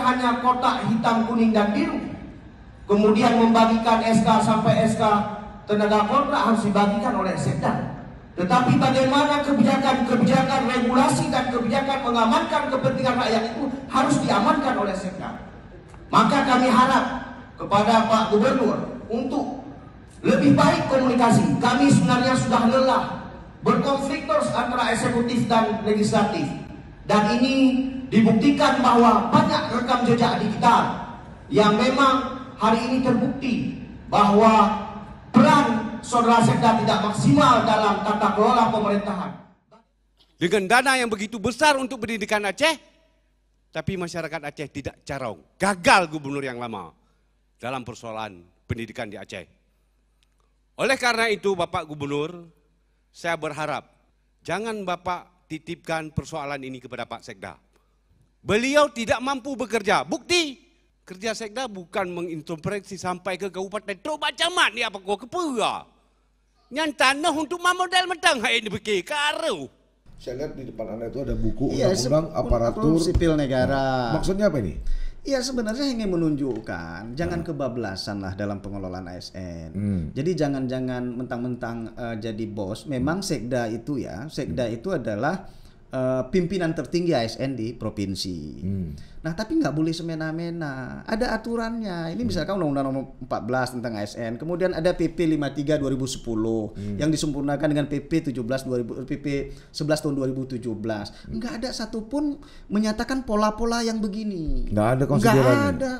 hanya kotak hitam, kuning, dan biru. Kemudian membagikan SK sampai SK tenaga kontrak harus dibagikan oleh Sekda. Tetapi bagaimana kebijakan-kebijakan regulasi dan kebijakan mengamankan kepentingan rakyat itu harus diamankan oleh Sekda. Maka kami harap kepada Pak Gubernur untuk lebih baik komunikasi. Kami sebenarnya sudah lelah berkonflik terus antara eksekutif dan legislatif. Dan ini dibuktikan bahwa banyak rekam jejak digital yang memang hari ini terbukti bahwa peran Saudara Sekda tidak maksimal dalam tata kelola pemerintahan. Dengan dana yang begitu besar untuk pendidikan Aceh, tapi masyarakat Aceh tidak carong. Gagal gubernur yang lama dalam persoalan pendidikan di Aceh. Oleh karena itu Bapak Gubernur, saya berharap jangan Bapak titipkan persoalan ini kepada Pak Sekda. Beliau tidak mampu bekerja. Bukti, kerja Sekda bukan mengintervensi sampai ke kabupaten. Coba camat ni apa kau kepera. Yang tanah untuk modal mentang hai ini beki karo. Saya lihat di depan Anda itu ada buku undang-undang aparatur sipil negara. Maksudnya apa ini? Iya, sebenarnya ingin menunjukkan jangan kebablasan lah dalam pengelolaan ASN. Jadi jangan mentang-mentang jadi bos. Memang Sekda itu itu adalah pimpinan tertinggi ASN di provinsi. Nah, tapi nggak boleh semena-mena. Ada aturannya. Ini misalkan Undang-Undang Nomor 14 tentang ASN. Kemudian ada PP 53 2010 yang disempurnakan dengan PP 11 tahun 2017. Nggak ada satupun menyatakan pola-pola yang begini. Nggak ada konsiderannya. Nggak ada.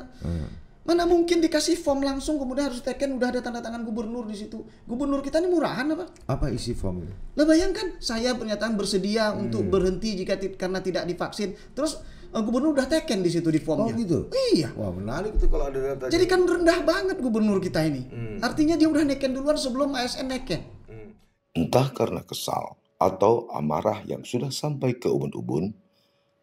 Mana mungkin dikasih form langsung kemudian harus teken udah ada tanda tangan gubernur di situ. Gubernur kita ini murahan apa? Apa isi form itu? Lah bayangkan saya pernyataan bersedia untuk berhenti jika karena tidak divaksin. Terus gubernur udah teken di situ di formnya. Oh gitu? Iya. Wah menarik tuh kalau ada data. Jadi kan rendah banget gubernur kita ini. Artinya dia udah neken duluan sebelum ASN neken. Entah karena kesal atau amarah yang sudah sampai ke ubun-ubun,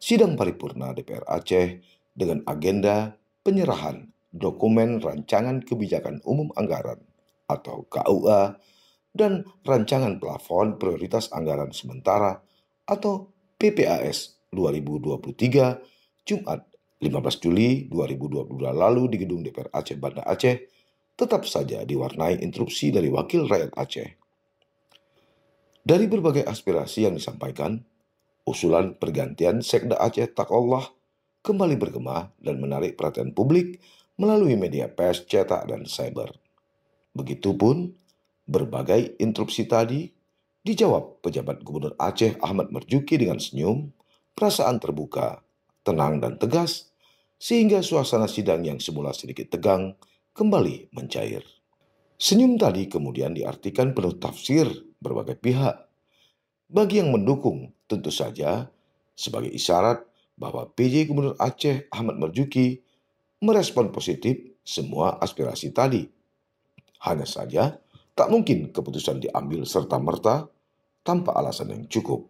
sidang paripurna DPR Aceh dengan agenda penyerahan dokumen rancangan kebijakan umum anggaran atau KUA dan rancangan plafon prioritas anggaran sementara atau PPAS 2023 Jumat 15 Juli 2022 lalu di gedung DPR Aceh Banda Aceh tetap saja diwarnai interupsi dari wakil rakyat Aceh. Dari berbagai aspirasi yang disampaikan, usulan pergantian Sekda Aceh Takallah kembali bergema dan menarik perhatian publik melalui media pers, cetak, dan cyber. Begitupun, berbagai interupsi tadi dijawab pejabat Gubernur Aceh Ahmad Marzuki dengan senyum, perasaan terbuka, tenang, dan tegas, sehingga suasana sidang yang semula sedikit tegang kembali mencair. Senyum tadi kemudian diartikan penuh tafsir berbagai pihak. Bagi yang mendukung, tentu saja sebagai isyarat bahwa PJ Gubernur Aceh Ahmad Marzuki merespon positif semua aspirasi tadi. Hanya saja, tak mungkin keputusan diambil serta-merta tanpa alasan yang cukup.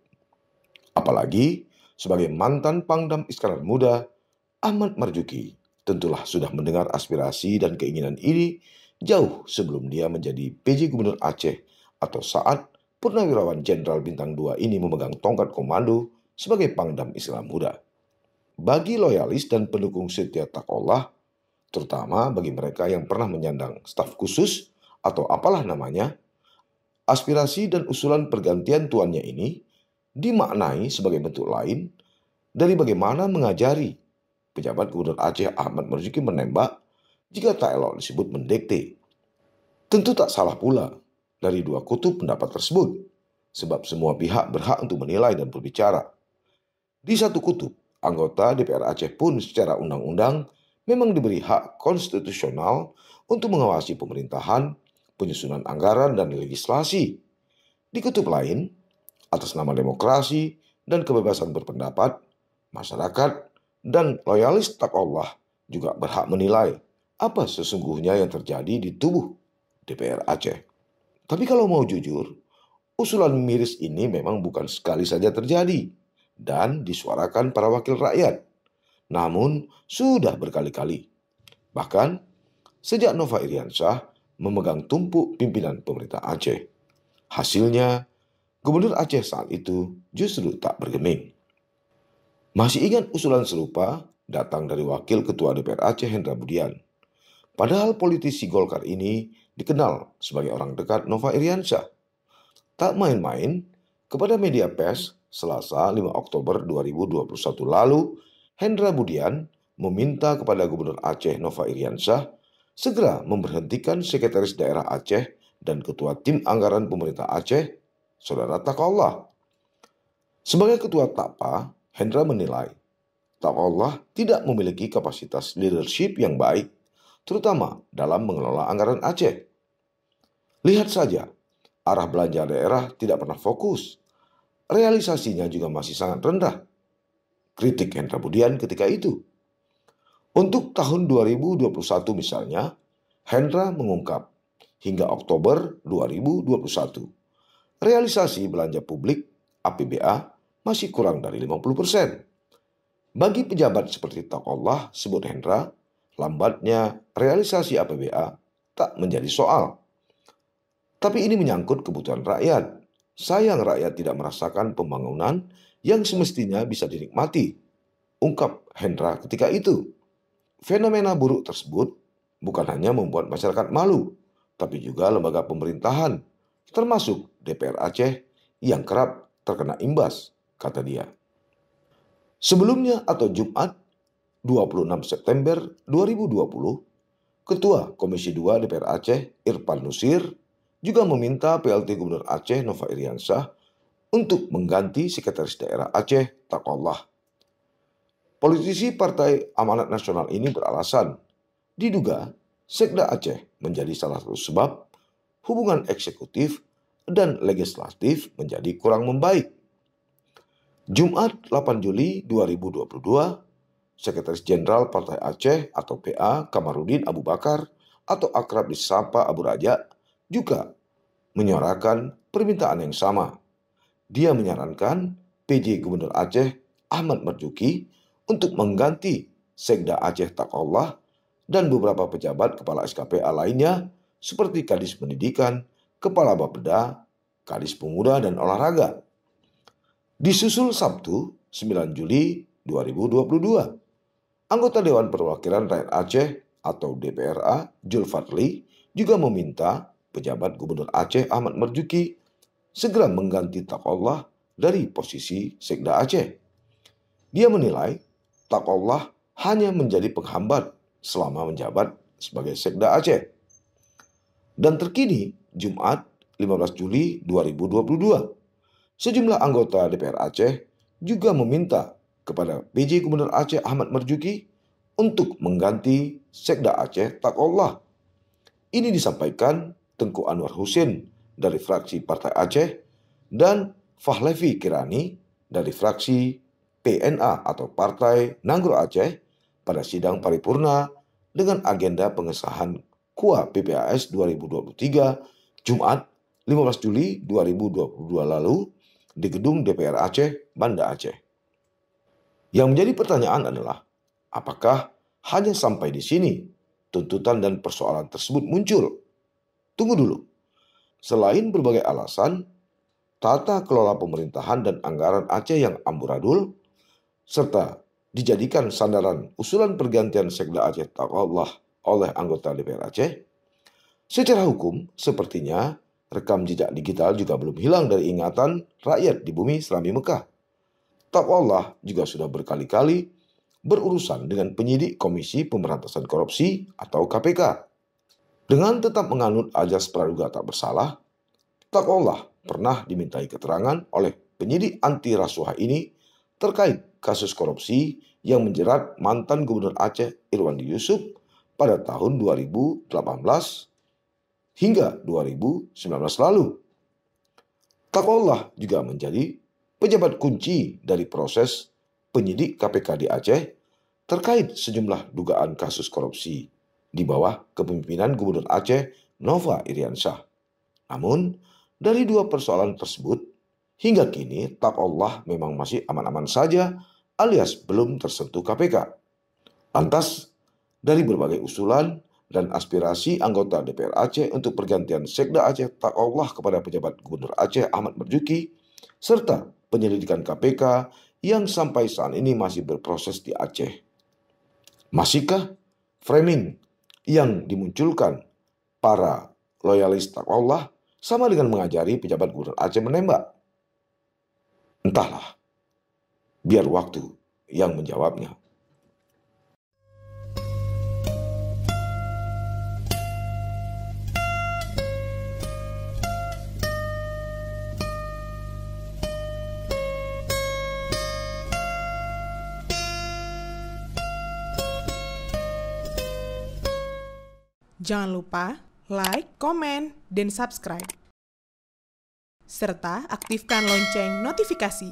Apalagi, sebagai mantan Pangdam Iskandar Muda, Ahmad Marzuki tentulah sudah mendengar aspirasi dan keinginan ini jauh sebelum dia menjadi PJ Gubernur Aceh atau saat Purnawirawan Jenderal Bintang 2 ini memegang tongkat komando sebagai Pangdam Islam Muda. Bagi loyalis dan pendukung setia Takallah, terutama bagi mereka yang pernah menyandang staf khusus atau apalah namanya, aspirasi dan usulan pergantian tuannya ini dimaknai sebagai bentuk lain dari bagaimana mengajari pejabat Gubernur Aceh Ahmad Marzuki menembak jika tak elok disebut mendekte. Tentu tak salah pula dari dua kutub pendapat tersebut, sebab semua pihak berhak untuk menilai dan berbicara. Di satu kutub, anggota DPR Aceh pun secara undang-undang memang diberi hak konstitusional untuk mengawasi pemerintahan, penyusunan anggaran, dan legislasi. Di kutub lain, atas nama demokrasi dan kebebasan berpendapat, masyarakat dan loyalis Takallah juga berhak menilai apa sesungguhnya yang terjadi di tubuh DPR Aceh. Tapi kalau mau jujur, usulan miris ini memang bukan sekali saja terjadi dan disuarakan para wakil rakyat, namun sudah berkali-kali. Bahkan sejak Nova Iriansyah memegang tumpuk pimpinan pemerintah Aceh. Hasilnya, Gubernur Aceh saat itu justru tak bergeming. Masih ingat usulan serupa datang dari Wakil Ketua DPR Aceh Hendra Budian. Padahal politisi Golkar ini dikenal sebagai orang dekat Nova Iriansyah. Tak main-main, kepada media pers Selasa 5 Oktober 2021 lalu, Hendra Budian meminta kepada Gubernur Aceh Nova Iriansyah segera memberhentikan Sekretaris Daerah Aceh dan Ketua Tim Anggaran Pemerintah Aceh, Saudara Taqwallah. Sebagai Ketua TAPA, Hendra menilai Taqwallah tidak memiliki kapasitas leadership yang baik, terutama dalam mengelola anggaran Aceh. Lihat saja, arah belanja daerah tidak pernah fokus. Realisasinya juga masih sangat rendah. Kritik Hendra Budian ketika itu. Untuk tahun 2021 misalnya, Hendra mengungkap hingga Oktober 2021, realisasi belanja publik APBA masih kurang dari 50%. Bagi pejabat seperti Taqwallah, sebut Hendra, lambatnya realisasi APBA tak menjadi soal. Tapi ini menyangkut kebutuhan rakyat. Sayang rakyat tidak merasakan pembangunan yang semestinya bisa dinikmati, ungkap Hendra ketika itu. Fenomena buruk tersebut bukan hanya membuat masyarakat malu, tapi juga lembaga pemerintahan, termasuk DPR Aceh yang kerap terkena imbas, kata dia. Sebelumnya atau Jumat 26 September 2020, Ketua Komisi 2 DPR Aceh Irfan Nusir juga meminta PLT Gubernur Aceh Nova Iriansyah untuk mengganti Sekretaris Daerah Aceh Taqwallah. Politisi Partai Amanat Nasional ini beralasan, diduga Sekda Aceh menjadi salah satu sebab hubungan eksekutif dan legislatif menjadi kurang membaik. Jumat 8 Juli 2022, Sekretaris Jenderal Partai Aceh atau PA Kamarudin Abu Bakar atau akrab disapa Abu Raja juga menyuarakan permintaan yang sama. Dia menyarankan PJ Gubernur Aceh Ahmad Marzuki untuk mengganti Sekda Aceh Taqwallah dan beberapa pejabat kepala SKPA lainnya seperti Kadis Pendidikan, Kepala Bapeda, Kadis Pemuda dan Olahraga. Disusul Sabtu 9 Juli 2022, anggota Dewan Perwakilan Rakyat Aceh atau DPRA Julfadli juga meminta pejabat Gubernur Aceh Ahmad Marzuki segera mengganti Taqwallah dari posisi Sekda Aceh. Dia menilai Taqwallah hanya menjadi penghambat selama menjabat sebagai Sekda Aceh. Dan terkini, Jumat 15 Juli 2022, sejumlah anggota DPR Aceh juga meminta kepada PJ Gubernur Aceh Ahmad Marzuki untuk mengganti Sekda Aceh Taqwallah. Ini disampaikan Tengku Anwar Husin dari fraksi Partai Aceh dan Fahlevi Kirani dari fraksi PNA atau Partai Nanggro Aceh pada sidang paripurna dengan agenda pengesahan KUA PPAS 2023 Jumat 15 Juli 2022 lalu di gedung DPR Aceh, Banda Aceh. Yang menjadi pertanyaan adalah, apakah hanya sampai di sini tuntutan dan persoalan tersebut muncul? Tunggu dulu. Selain berbagai alasan, tata kelola pemerintahan dan anggaran Aceh yang amburadul, serta dijadikan sandaran usulan pergantian Sekda Aceh Taqwallah oleh anggota DPR Aceh, secara hukum sepertinya rekam jejak digital juga belum hilang dari ingatan rakyat di bumi Serambi Mekah. Taqwallah juga sudah berkali-kali berurusan dengan penyidik Komisi Pemberantasan Korupsi atau KPK. Dengan tetap menganut ajas praduga tak bersalah, Taqwallah pernah dimintai keterangan oleh penyidik anti rasuah ini terkait kasus korupsi yang menjerat mantan Gubernur Aceh Irwandi Yusuf pada tahun 2018 hingga 2019 lalu. Taqwallah juga menjadi pejabat kunci dari proses penyidik KPK di Aceh terkait sejumlah dugaan kasus korupsi di bawah kepemimpinan Gubernur Aceh Nova Iriansyah. Namun, dari dua persoalan tersebut, hingga kini Taqwallah memang masih aman-aman saja alias belum tersentuh KPK. Lantas, dari berbagai usulan dan aspirasi anggota DPR Aceh untuk pergantian Sekda Aceh Taqwallah kepada pejabat Gubernur Aceh Ahmad Marzuki, serta penyelidikan KPK yang sampai saat ini masih berproses di Aceh. Masihkah framing yang dimunculkan para loyalis Allah sama dengan mengajari pejabat gubernur Aceh menembak? Entahlah, biar waktu yang menjawabnya. Jangan lupa like, komen, dan subscribe. Serta aktifkan lonceng notifikasi.